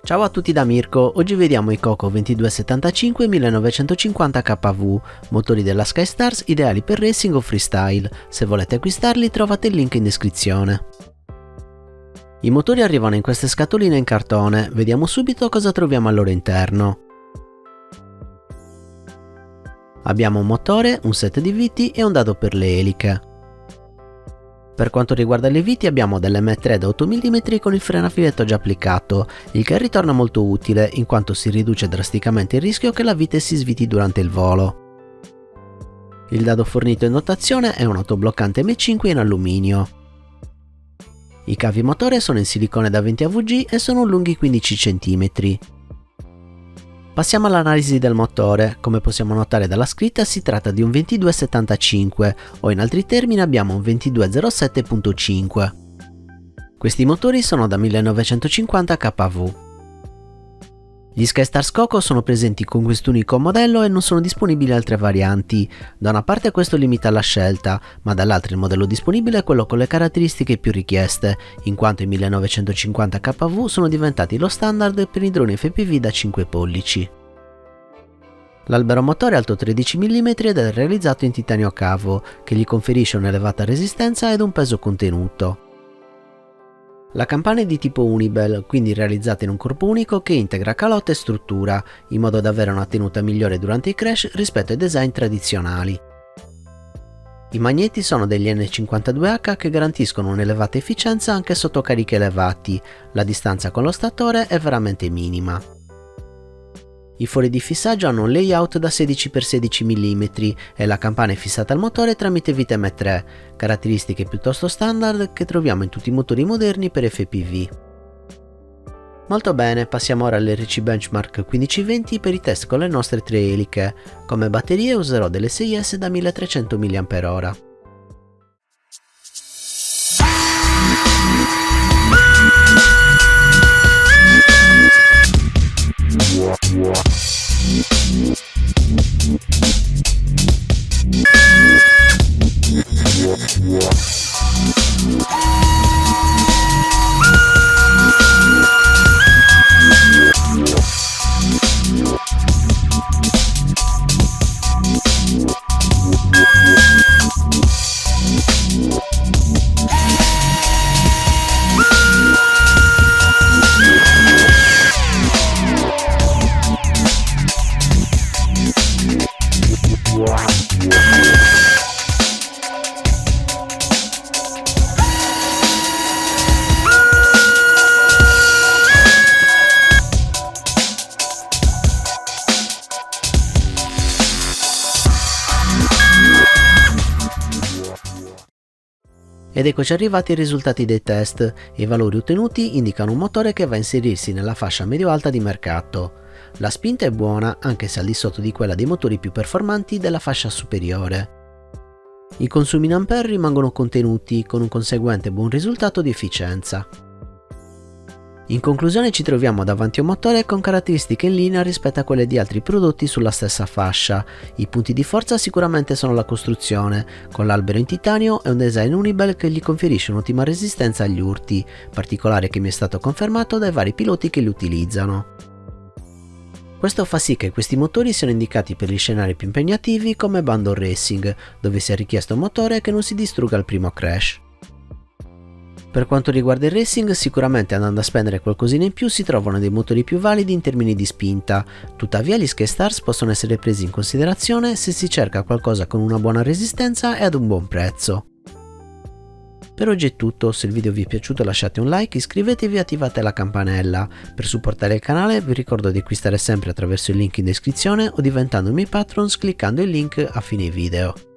Ciao a tutti da Mirko, oggi vediamo i Coco 2275 1950 KV, motori della SkyStars ideali per racing o freestyle. Se volete acquistarli trovate il link in descrizione. I motori arrivano in queste scatoline in cartone, vediamo subito cosa troviamo al loro interno. Abbiamo un motore, un set di viti e un dado per le eliche. Per quanto riguarda le viti abbiamo delle M3 da 8 mm con il frenafiletto già applicato, il che ritorna molto utile in quanto si riduce drasticamente il rischio che la vite si sviti durante il volo. Il dado fornito in dotazione è un autobloccante M5 in alluminio. I cavi motore sono in silicone da 20 AVG e sono lunghi 15 cm. Passiamo all'analisi del motore. Come possiamo notare dalla scritta si tratta di un 2275 o in altri termini abbiamo un 2207.5. Questi motori sono da 1950 kV. Gli SkyStars Coco sono presenti con quest'unico modello e non sono disponibili altre varianti. Da una parte questo limita la scelta, ma dall'altra il modello disponibile è quello con le caratteristiche più richieste, in quanto i 1950 kV sono diventati lo standard per i droni FPV da 5 pollici. L'albero motore è alto 13 mm ed è realizzato in titanio cavo, che gli conferisce un'elevata resistenza ed un peso contenuto. La campana è di tipo Unibel, quindi realizzata in un corpo unico che integra calotta e struttura, in modo da avere una tenuta migliore durante i crash rispetto ai design tradizionali. I magneti sono degli N52H che garantiscono un'elevata efficienza anche sotto carichi elevati, la distanza con lo statore è veramente minima. I fori di fissaggio hanno un layout da 16x16 mm e la campana è fissata al motore tramite vite M3, caratteristiche piuttosto standard che troviamo in tutti i motori moderni per FPV. Molto bene, passiamo ora all'RC Benchmark 1520 per i test con le nostre 3 eliche. Come batterie userò delle 6S da 1300 mAh. Ed eccoci arrivati ai risultati dei test e i valori ottenuti indicano un motore che va a inserirsi nella fascia medio-alta di mercato. La spinta è buona anche se al di sotto di quella dei motori più performanti della fascia superiore. I consumi in ampere rimangono contenuti con un conseguente buon risultato di efficienza. In conclusione ci troviamo davanti a un motore con caratteristiche in linea rispetto a quelle di altri prodotti sulla stessa fascia. I punti di forza sicuramente sono la costruzione, con l'albero in titanio e un design Unibel che gli conferisce un'ottima resistenza agli urti, particolare che mi è stato confermato dai vari piloti che li utilizzano. Questo fa sì che questi motori siano indicati per gli scenari più impegnativi come bundle racing, dove sia richiesto un motore che non si distrugga al primo crash. Per quanto riguarda il racing, sicuramente andando a spendere qualcosina in più si trovano dei motori più validi in termini di spinta, tuttavia gli SkyStars possono essere presi in considerazione se si cerca qualcosa con una buona resistenza e ad un buon prezzo. Per oggi è tutto, se il video vi è piaciuto lasciate un like, iscrivetevi e attivate la campanella. Per supportare il canale vi ricordo di acquistare sempre attraverso il link in descrizione o diventando miei patrons cliccando il link a fine video.